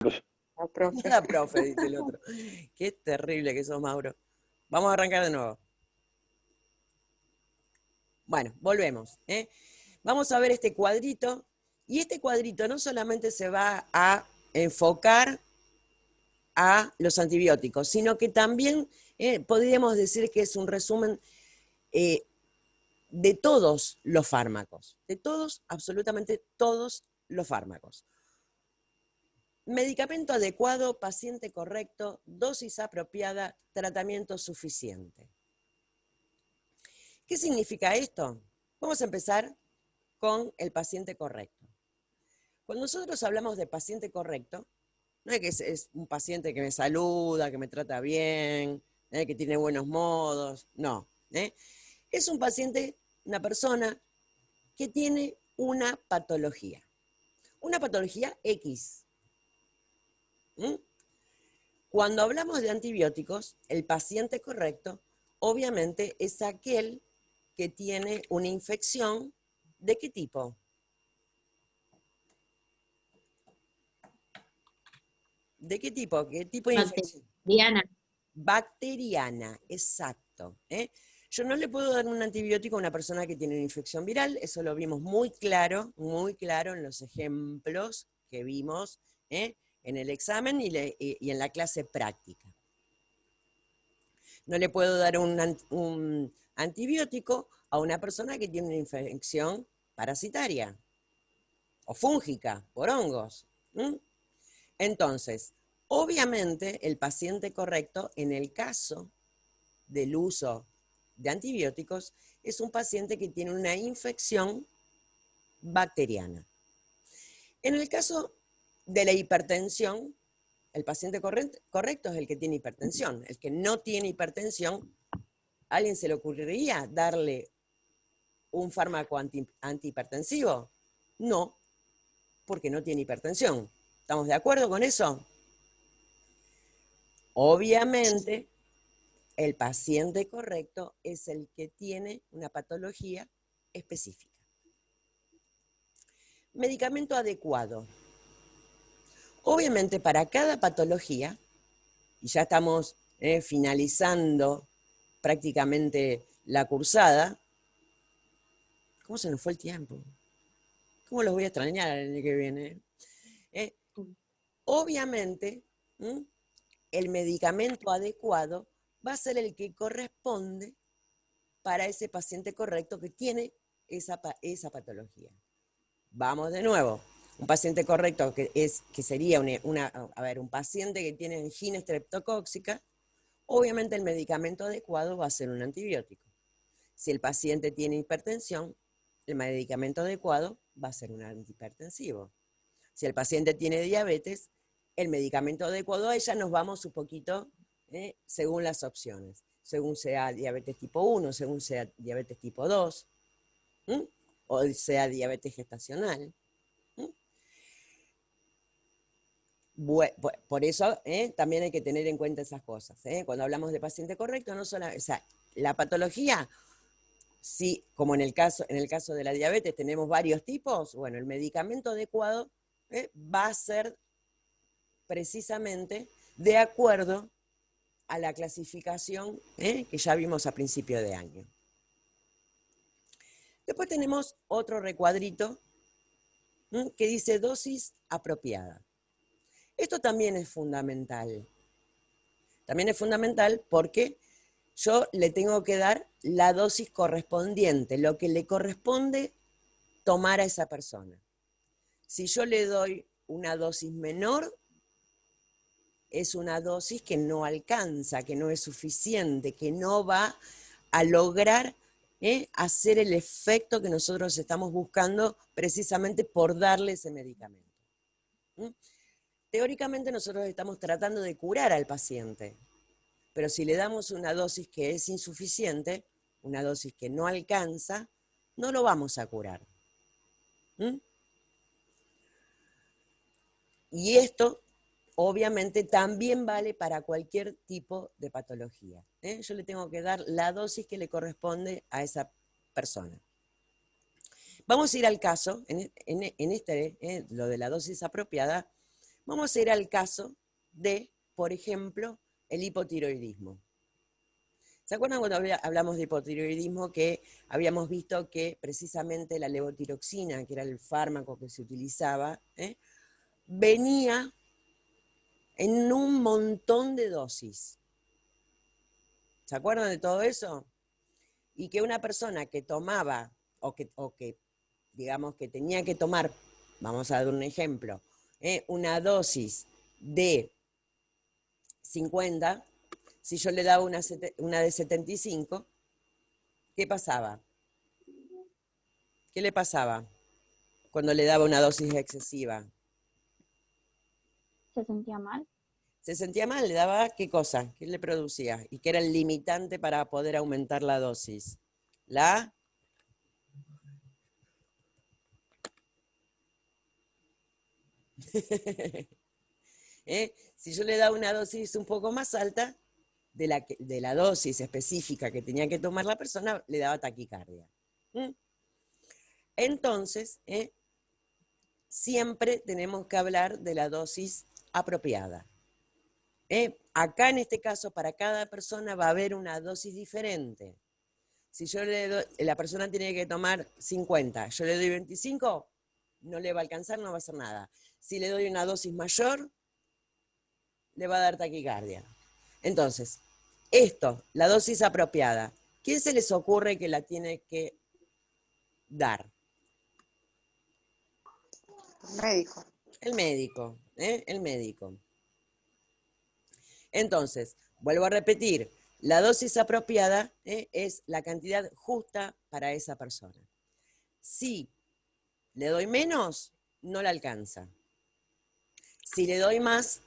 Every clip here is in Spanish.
Ah, profe. Nada, profe, dice el otro. Qué terrible que sos, Mauro. Vamos a arrancar de nuevo. Bueno, volvemos. Vamos a ver este cuadrito. Y este cuadrito no solamente se va a enfocar a los antibióticos, sino que también podríamos decir que es un resumen de todos los fármacos, de todos, absolutamente todos los fármacos. Medicamento adecuado, paciente correcto, dosis apropiada, tratamiento suficiente. ¿Qué significa esto? Vamos a empezar con el paciente correcto. Cuando nosotros hablamos de paciente correcto, no es que es un paciente que me saluda, que me trata bien, que tiene buenos modos, no. Es un paciente, una persona que tiene una patología X. Cuando hablamos de antibióticos, el paciente correcto obviamente es aquel que tiene una infección. ¿De qué tipo? ¿De qué tipo? ¿Qué tipo de infección? Bacteriana. Bacteriana, exacto. Yo no le puedo dar un antibiótico a una persona que tiene una infección viral, eso lo vimos muy claro en los ejemplos que vimos en el examen y en la clase práctica. No le puedo dar un antibiótico a una persona que tiene una infección parasitaria o fúngica por hongos. Entonces, obviamente, el paciente correcto, en el caso del uso de antibióticos, es un paciente que tiene una infección bacteriana. En el caso de la hipertensión, el paciente correcto es el que tiene hipertensión. El que no tiene hipertensión, ¿a alguien se le ocurriría darle un fármaco antihipertensivo? No, porque no tiene hipertensión. ¿Estamos de acuerdo con eso? Obviamente, el paciente correcto es el que tiene una patología específica. Medicamento adecuado. Obviamente, para cada patología, y ya estamos finalizando prácticamente la cursada, ¿cómo se nos fue el tiempo? ¿Cómo los voy a extrañar el año que viene? Obviamente, el medicamento adecuado va a ser el que corresponde para ese paciente correcto que tiene esa patología. Vamos de nuevo. Un paciente correcto que sería un paciente que tiene angina estreptocóxica, obviamente el medicamento adecuado va a ser un antibiótico. Si el paciente tiene hipertensión, el medicamento adecuado va a ser un antihipertensivo. Si el paciente tiene diabetes, el medicamento adecuado, ahí ya nos vamos un poquito según las opciones. Según sea diabetes tipo 1, según sea diabetes tipo 2, o sea diabetes gestacional. Por eso también hay que tener en cuenta esas cosas. Cuando hablamos de paciente correcto, no solo, o sea, la patología, sí, como en el caso de la diabetes tenemos varios tipos, bueno, el medicamento adecuado va a ser precisamente de acuerdo a la clasificación que ya vimos a principio de año. Después tenemos otro recuadrito que dice dosis apropiada. Esto también es fundamental. También es fundamental porque yo le tengo que dar la dosis correspondiente, lo que le corresponde tomar a esa persona. Si yo le doy una dosis menor, es una dosis que no alcanza, que no es suficiente, que no va a lograr hacer el efecto que nosotros estamos buscando precisamente por darle ese medicamento. Teóricamente nosotros estamos tratando de curar al paciente, pero si le damos una dosis que es insuficiente, una dosis que no alcanza, no lo vamos a curar. Y esto obviamente también vale para cualquier tipo de patología. Yo le tengo que dar la dosis que le corresponde a esa persona. Vamos a ir al caso, lo de la dosis apropiada, Vamos a ir al caso de, por ejemplo, el hipotiroidismo. ¿Se acuerdan cuando hablamos de hipotiroidismo que habíamos visto que precisamente la levotiroxina, que era el fármaco que se utilizaba, venía en un montón de dosis? ¿Se acuerdan de todo eso? Y que una persona que tomaba, o que digamos que tenía que tomar, vamos a dar un ejemplo, una dosis de 50, si yo le daba una de 75, ¿qué pasaba? ¿Qué le pasaba cuando le daba una dosis excesiva? ¿Se sentía mal? Se sentía mal, le daba ¿qué cosa? ¿Qué le producía? ¿Y qué era el limitante para poder aumentar la dosis? La Si yo le daba una dosis un poco más alta de la dosis específica que tenía que tomar la persona, le daba taquicardia. ¿Mm? Entonces, siempre tenemos que hablar de la dosis apropiada. Acá en este caso, para cada persona va a haber una dosis diferente. Si yo le doy, la persona tiene que tomar 50, yo le doy 25, no le va a alcanzar, no va a hacer nada. Si le doy una dosis mayor, le va a dar taquicardia. Entonces, la dosis apropiada, ¿quién se les ocurre que la tiene que dar? Médico. El médico, el médico. Entonces, vuelvo a repetir, la dosis apropiada es la cantidad justa para esa persona. Si le doy menos, no la alcanza. Si le doy más,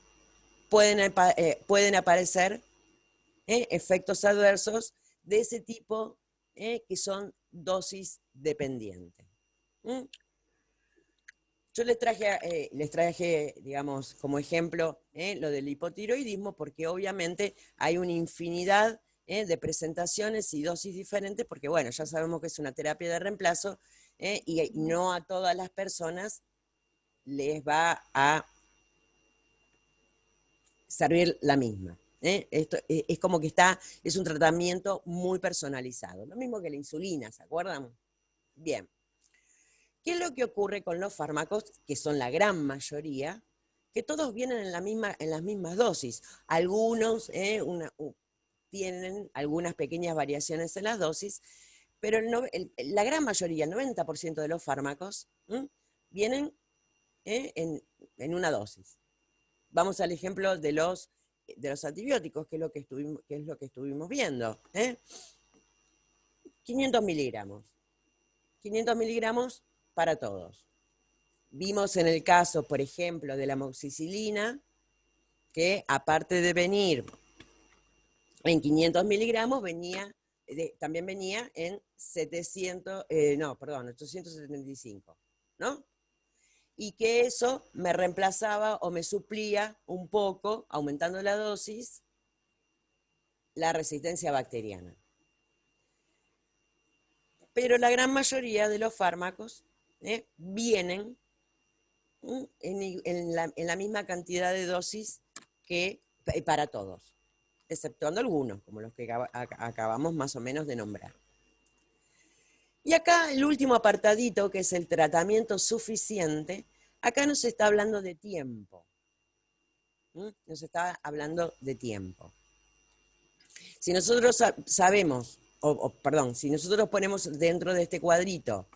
pueden aparecer efectos adversos de ese tipo que son dosis dependientes. ¿Mm? Yo les traje, digamos, como ejemplo lo del hipotiroidismo, porque obviamente hay una infinidad de presentaciones y dosis diferentes, porque bueno, ya sabemos que es una terapia de reemplazo y no a todas las personas les va a servir la misma. Esto es como que es un tratamiento muy personalizado, lo mismo que la insulina, ¿se acuerdan? Bien. ¿Qué es lo que ocurre con los fármacos, que son la gran mayoría, que todos vienen en las mismas dosis? Algunos tienen algunas pequeñas variaciones en las dosis, pero la gran mayoría, el 90% de los fármacos, vienen en una dosis. Vamos al ejemplo de los antibióticos, que es lo que estuvimos viendo. 500 miligramos. 500 miligramos para todos. Vimos en el caso, por ejemplo, de la amoxicilina, que aparte de venir en 500 miligramos, también venía en 875, ¿no? Y que eso me reemplazaba o me suplía un poco, aumentando la dosis, la resistencia bacteriana. Pero la gran mayoría de los fármacos vienen en la misma cantidad de dosis que para todos, exceptuando algunos, como los que acabamos más o menos de nombrar. Y acá el último apartadito, que es el tratamiento suficiente, acá nos está hablando de tiempo. Nos está hablando de tiempo. Si nosotros sabemos, perdón, si nosotros ponemos dentro de este cuadrito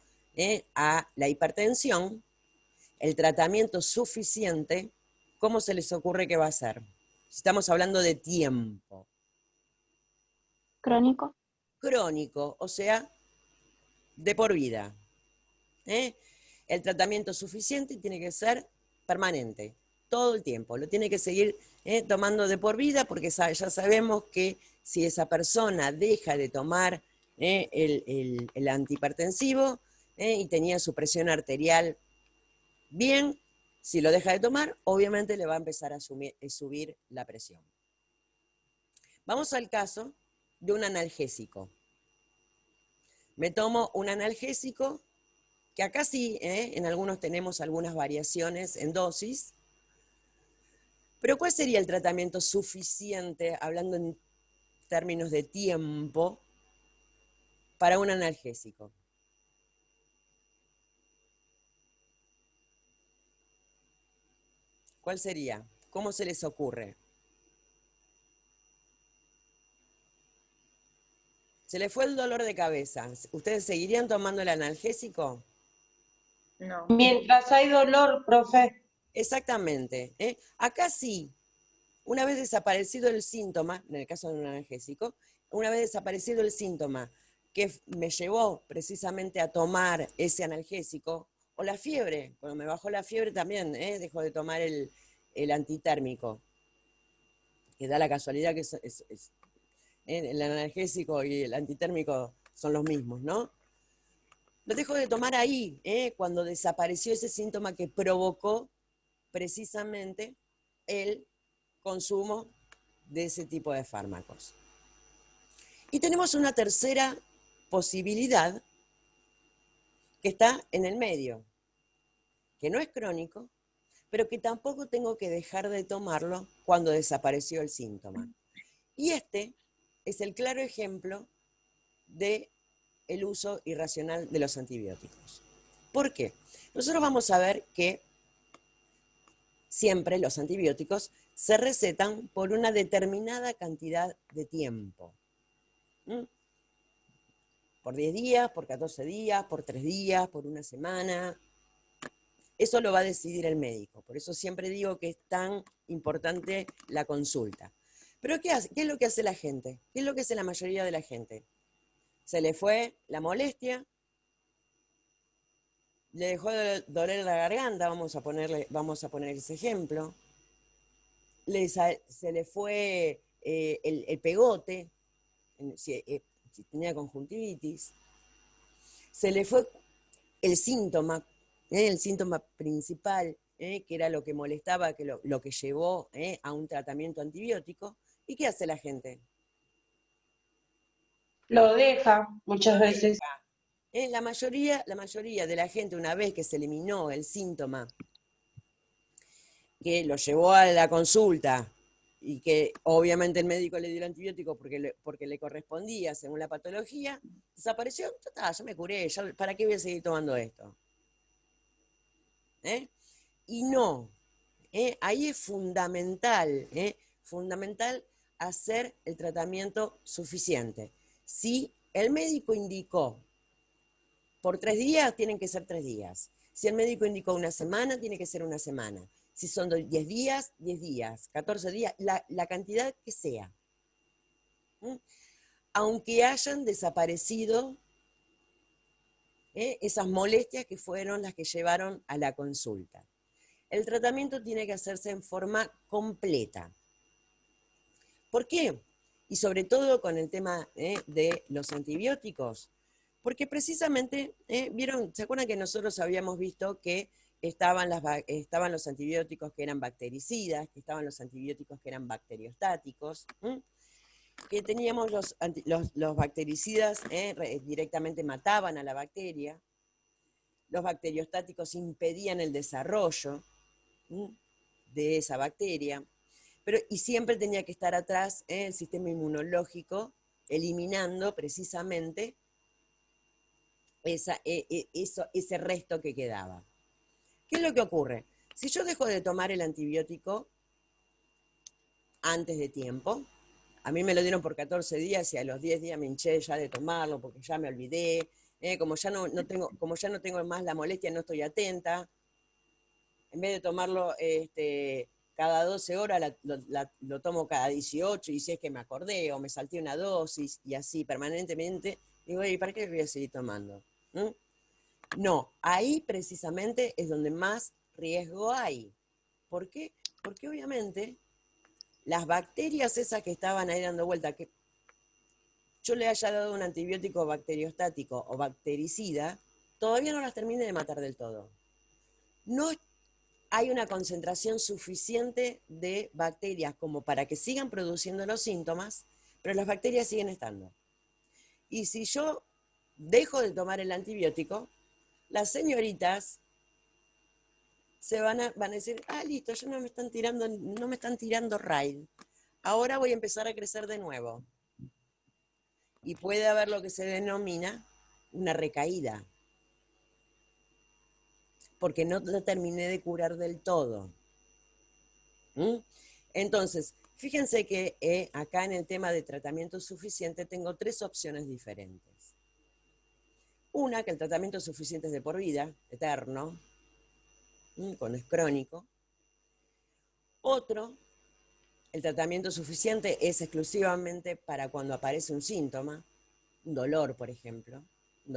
a la hipertensión, el tratamiento suficiente, ¿cómo se les ocurre que va a ser? Si estamos hablando de tiempo. Crónico. Crónico, o sea, de por vida. El tratamiento suficiente tiene que ser permanente, todo el tiempo. Lo tiene que seguir tomando de por vida, porque ya sabemos que si esa persona deja de tomar el antihipertensivo y tenía su presión arterial bien, si lo deja de tomar, obviamente le va a empezar a subir la presión. Vamos al caso de un analgésico. Me tomo un analgésico, que acá sí, en algunos tenemos algunas variaciones en dosis, Pero ¿cuál sería el tratamiento suficiente, hablando en términos de tiempo, para un analgésico? ¿Cuál sería? ¿Cómo se les ocurre? Se les fue el dolor de cabeza. ¿Ustedes seguirían tomando el analgésico? No. Mientras hay dolor, profe. Exactamente. Acá sí, una vez desaparecido el síntoma, en el caso de un analgésico, una vez desaparecido el síntoma que me llevó precisamente a tomar ese analgésico, o la fiebre, cuando me bajó la fiebre también, dejo de tomar el antitérmico, que da la casualidad que el analgésico y el antitérmico son los mismos, ¿no? Lo dejo de tomar ahí, cuando desapareció ese síntoma que provocó precisamente el consumo de ese tipo de fármacos. Y tenemos una tercera posibilidad que está en el medio, que no es crónico, pero que tampoco tengo que dejar de tomarlo cuando desapareció el síntoma. Y este es el claro ejemplo del uso irracional de los antibióticos. ¿Por qué? Nosotros vamos a ver que siempre los antibióticos se recetan por una determinada cantidad de tiempo. Por 10 días, por 14 días, por 3 días, por una semana. Eso lo va a decidir el médico. Por eso siempre digo que es tan importante la consulta. Pero ¿qué hace? ¿Qué es lo que hace la gente? ¿Qué es lo que hace la mayoría de la gente? Se le fue la molestia, le dejó de doler la garganta, vamos a poner ese ejemplo. Se le fue el pegote, si tenía conjuntivitis. Se le fue el síntoma principal, que era lo que molestaba, lo que llevó a un tratamiento antibiótico. ¿Y qué hace la gente? Lo deja muchas veces. La mayoría de la gente, una vez que se eliminó el síntoma que lo llevó a la consulta y que obviamente el médico le dio el antibiótico porque le correspondía según la patología, desapareció, ya me curé, ¿para qué voy a seguir tomando esto? Y no, ahí es fundamental hacer el tratamiento suficiente. Si el médico indicó por 3 días, tienen que ser 3 días. Si el médico indicó una semana, tiene que ser una semana. Si son 10 días, 10 días, 14 días, la cantidad que sea. Aunque hayan desaparecido esas molestias que fueron las que llevaron a la consulta. El tratamiento tiene que hacerse en forma completa. ¿Por qué? Y sobre todo con el tema de los antibióticos. Porque precisamente, ¿vieron? ¿Se acuerdan que nosotros habíamos visto que estaban los antibióticos que eran bactericidas, que estaban los antibióticos que eran bacteriostáticos? Que teníamos los bactericidas, directamente mataban a la bacteria, los bacteriostáticos impedían el desarrollo de esa bacteria, y siempre tenía que estar atrás el sistema inmunológico, eliminando precisamente ese resto que quedaba. ¿Qué es lo que ocurre? Si yo dejo de tomar el antibiótico antes de tiempo, a mí me lo dieron por 14 días y a los 10 días me hinché ya de tomarlo porque ya me olvidé, como ya no tengo más la molestia, no estoy atenta, en vez de tomarlo cada 12 horas, lo tomo cada 18 y si es que me acordé o me salté una dosis y así permanentemente, digo, ¿y para qué voy a seguir tomando? No, ahí precisamente es donde más riesgo hay. ¿Por qué? Porque obviamente las bacterias esas que estaban ahí dando vuelta, que yo le haya dado un antibiótico bacteriostático o bactericida, todavía no las termine de matar del todo. No hay una concentración suficiente de bacterias como para que sigan produciendo los síntomas, pero las bacterias siguen estando. Y si yo dejo de tomar el antibiótico, las señoritas van a decir, listo, ya no me están tirando raid. Ahora voy a empezar a crecer de nuevo. Y puede haber lo que se denomina una recaída, porque no lo terminé de curar del todo. ¿Mm? Entonces, fíjense que acá en el tema de tratamiento suficiente tengo 3 opciones diferentes. Una, que el tratamiento suficiente es de por vida, eterno, cuando es crónico. Otro, el tratamiento suficiente es exclusivamente para cuando aparece un síntoma, un dolor, por ejemplo, un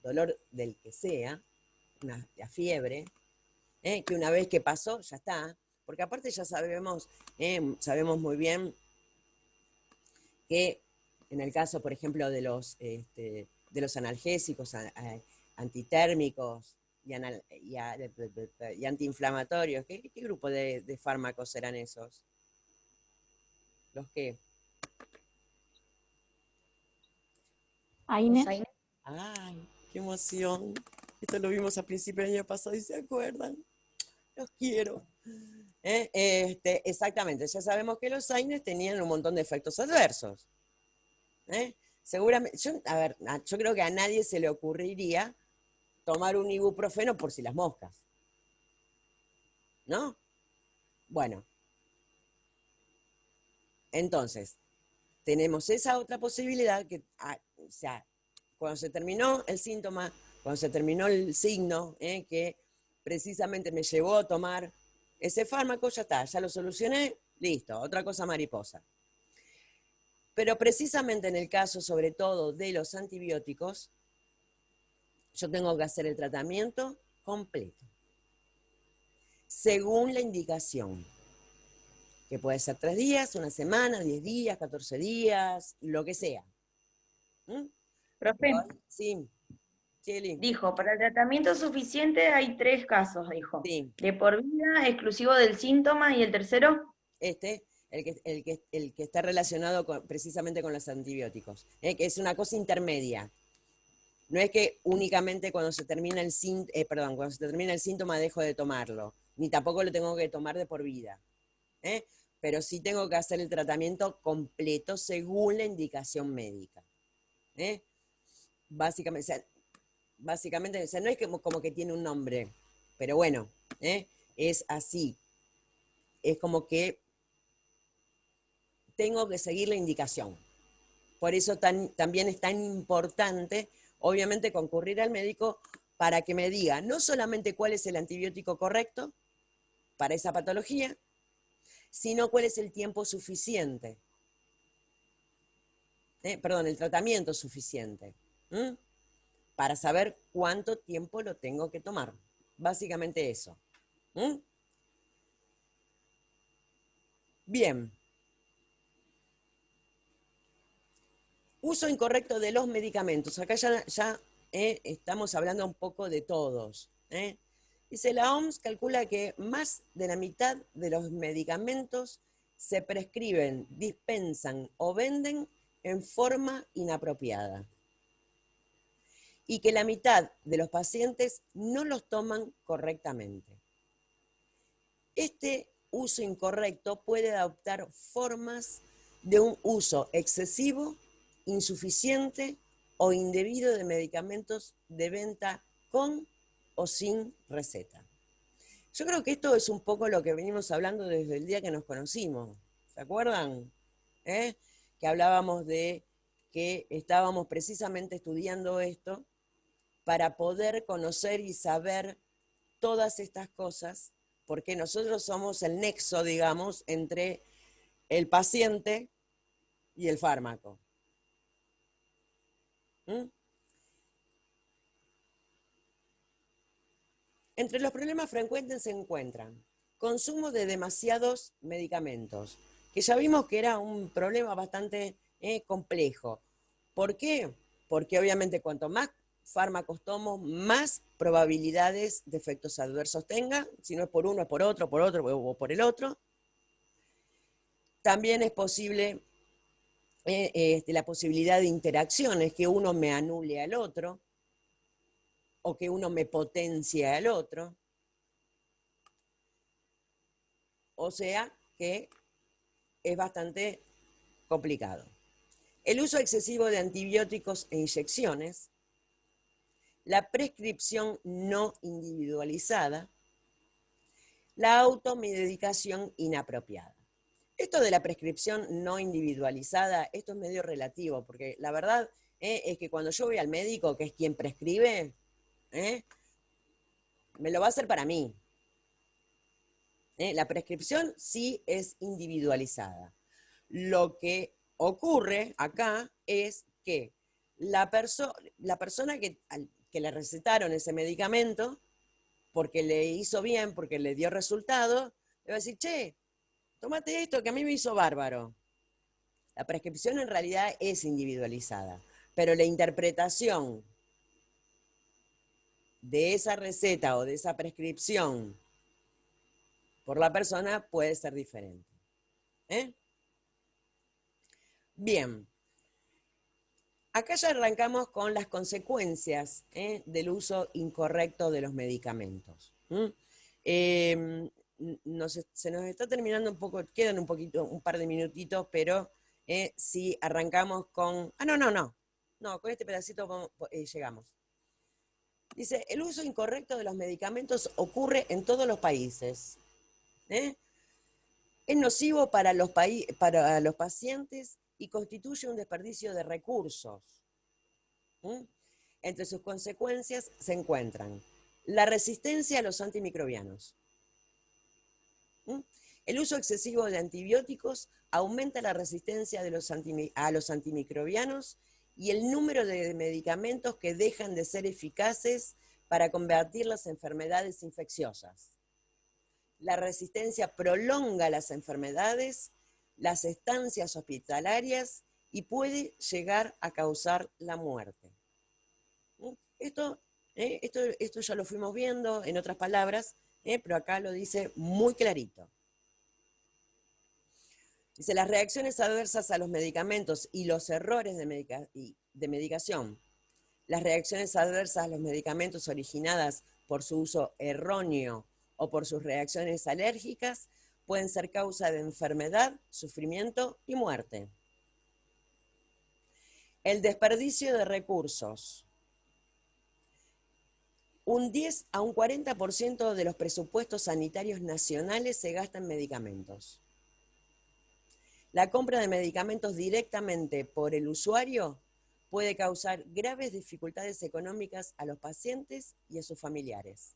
dolor del que sea, la fiebre, que una vez que pasó, ya está. Porque aparte ya sabemos muy bien que en el caso, por ejemplo, de los analgésicos antitérmicos y antiinflamatorios, ¿qué grupo de fármacos serán esos? ¿Los qué? Aine. ¡Ay, qué emoción! Esto lo vimos a principios del año pasado y se acuerdan. Los quiero. Exactamente, ya sabemos que los AINES tenían un montón de efectos adversos. Seguramente, yo creo que a nadie se le ocurriría tomar un ibuprofeno por si las moscas. ¿No? Bueno. Entonces, tenemos esa otra posibilidad que, o sea, cuando se terminó el síntoma, cuando se terminó el signo, que precisamente me llevó a tomar ese fármaco, ya está, ya lo solucioné, listo, otra cosa mariposa. Pero precisamente en el caso, sobre todo, de los antibióticos, yo tengo que hacer el tratamiento completo, según la indicación, que puede ser 3 días, una semana, 10 días, 14 días, lo que sea. Profe, Sí, Cheli. dijo, para el tratamiento suficiente hay 3 casos, dijo. Sí. De por vida, exclusivo del síntoma, y el tercero. El que está relacionado precisamente con los antibióticos, que es una cosa intermedia. No es que únicamente cuando se termina el síntoma dejo de tomarlo, ni tampoco lo tengo que tomar de por vida. Pero sí tengo que hacer el tratamiento completo según la indicación médica. Básicamente, o sea, no es como que tiene un nombre, pero bueno, es así. Es como que tengo que seguir la indicación. Por eso también es tan importante, obviamente, concurrir al médico para que me diga no solamente cuál es el antibiótico correcto para esa patología, sino cuál es el tiempo suficiente. El tratamiento suficiente. Para saber cuánto tiempo lo tengo que tomar. Básicamente eso. Bien. Uso incorrecto de los medicamentos. Acá ya estamos hablando un poco de todos. Dice, la OMS calcula que más de la mitad de los medicamentos se prescriben, dispensan o venden en forma inapropiada. Y que la mitad de los pacientes no los toman correctamente. Este uso incorrecto puede adoptar formas de un uso excesivo, insuficiente o indebido de medicamentos de venta con o sin receta. Yo creo que esto es un poco lo que venimos hablando desde el día que nos conocimos. ¿Se acuerdan? Que hablábamos de que estábamos precisamente estudiando esto para poder conocer y saber todas estas cosas, porque nosotros somos el nexo, digamos, entre el paciente y el fármaco. Entre los problemas frecuentes se encuentran consumo de demasiados medicamentos, que ya vimos que era un problema bastante complejo. ¿Por qué? Porque obviamente cuanto más fármacos tomo, más probabilidades de efectos adversos tenga, si no es por uno, es por otro o por el otro. También es posible la posibilidad de interacciones, que uno me anule al otro, o que uno me potencie al otro. O sea que es bastante complicado. El uso excesivo de antibióticos e inyecciones, la prescripción no individualizada, la automedicación inapropiada. Esto de la prescripción no individualizada, esto es medio relativo, porque la verdad es que cuando yo voy al médico, que es quien prescribe, me lo va a hacer para mí. La prescripción sí es individualizada. Lo que ocurre acá es que la persona que le recetaron ese medicamento, porque le hizo bien, porque le dio resultado, le va a decir, che, tómate esto que a mí me hizo bárbaro. La prescripción en realidad es individualizada, pero la interpretación de esa receta o de esa prescripción por la persona puede ser diferente. Bien. Acá ya arrancamos con las consecuencias del uso incorrecto de los medicamentos. Se nos está terminando un poco, quedan un par de minutitos, pero si arrancamos con... No, con este pedacito llegamos. Dice, el uso incorrecto de los medicamentos ocurre en todos los países. Es nocivo para los pacientes y constituye un desperdicio de recursos. Entre sus consecuencias se encuentran la resistencia a los antimicrobianos. El uso excesivo de antibióticos aumenta la resistencia a los antimicrobianos y el número de medicamentos que dejan de ser eficaces para combatir las enfermedades infecciosas. La resistencia prolonga las enfermedades, las estancias hospitalarias y puede llegar a causar la muerte. Esto ya lo fuimos viendo en otras palabras, pero acá lo dice muy clarito. Dice, las reacciones adversas a los medicamentos y los errores de medicación. Las reacciones adversas a los medicamentos originadas por su uso erróneo o por sus reacciones alérgicas pueden ser causa de enfermedad, sufrimiento y muerte. El desperdicio de recursos. Un 10 a un 40% de los presupuestos sanitarios nacionales se gasta en medicamentos. La compra de medicamentos directamente por el usuario puede causar graves dificultades económicas a los pacientes y a sus familiares.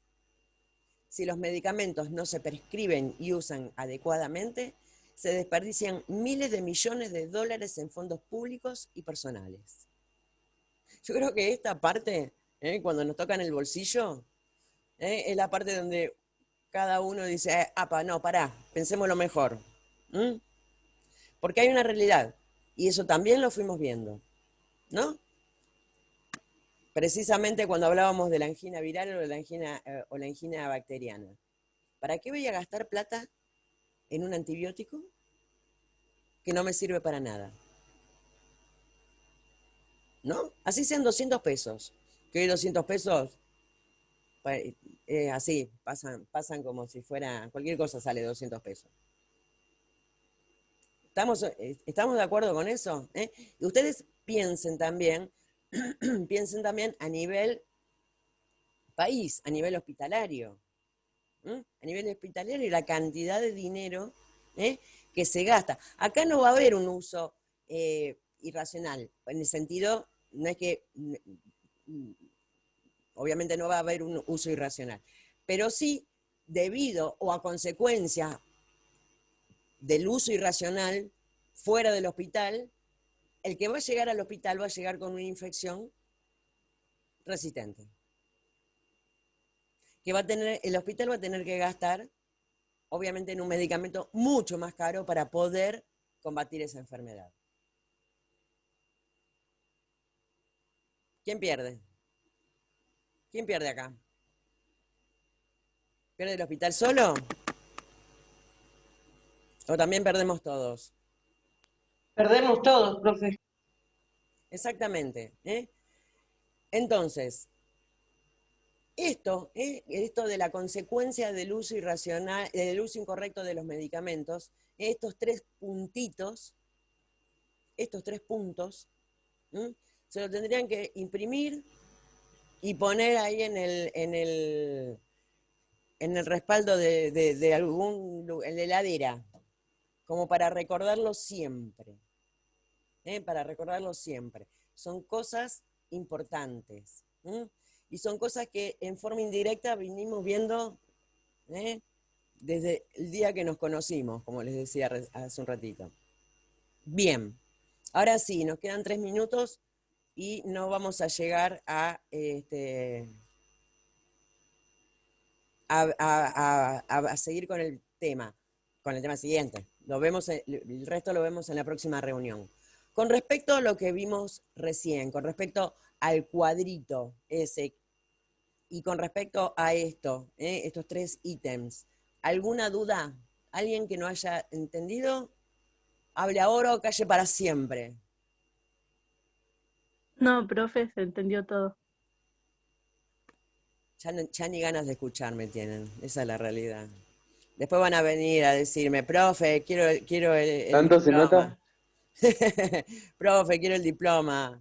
Si los medicamentos no se prescriben y usan adecuadamente, se desperdician miles de millones de dólares en fondos públicos y personales. Yo creo que esta parte, cuando nos toca en el bolsillo, es la parte donde cada uno dice, no, pará, pensemos lo mejor. Porque hay una realidad, y eso también lo fuimos viendo, ¿no? Precisamente cuando hablábamos de la angina viral o la angina bacteriana. ¿Para qué voy a gastar plata en un antibiótico que no me sirve para nada? ¿No? Así sean 200 pesos. Que hoy 200 pesos, así, pasan como si fuera, cualquier cosa sale 200 pesos. ¿Estamos de acuerdo con eso? Y ustedes piensen también a nivel país, a nivel hospitalario. A nivel hospitalario y la cantidad de dinero que se gasta. Acá no va a haber un uso irracional, en el sentido, no es que, obviamente no va a haber un uso irracional, pero sí, debido o a consecuencia del uso irracional fuera del hospital, el que va a llegar al hospital va a llegar con una infección resistente. Que el hospital va a tener que gastar, obviamente, en un medicamento mucho más caro para poder combatir esa enfermedad. ¿Quién pierde? ¿Quién pierde acá? ¿Pierde el hospital solo? ¿O también perdemos todos? Perdemos todos, profe. Exactamente. Entonces, Esto de la consecuencia del uso irracional, del uso incorrecto de los medicamentos, estos tres puntitos, estos 3 puntos, ¿m? Se lo tendrían que imprimir y poner ahí en el respaldo de algún en la heladera, como para recordarlo siempre. Para recordarlo siempre. Son cosas importantes. Y son cosas que en forma indirecta vinimos viendo desde el día que nos conocimos, como les decía hace un ratito. Bien, ahora sí, nos quedan 3 minutos y no vamos a llegar a seguir con el tema siguiente. El resto lo vemos en la próxima reunión. Con respecto a lo que vimos recién, con respecto al cuadrito ese, y con respecto a estos 3 ítems, ¿alguna duda? ¿Alguien que no haya entendido? Hable ahora o calle para siempre. No, profe, se entendió todo. Ya ni ganas de escucharme tienen, esa es la realidad. Después van a venir a decirme, profe, quiero el ¿Tanto se diploma. nota? Profe, quiero el diploma.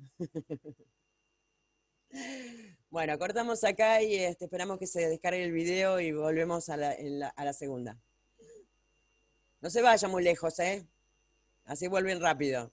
Bueno, cortamos acá y esperamos que se descargue el video y volvemos a la segunda. No se vayan muy lejos, así vuelven rápido.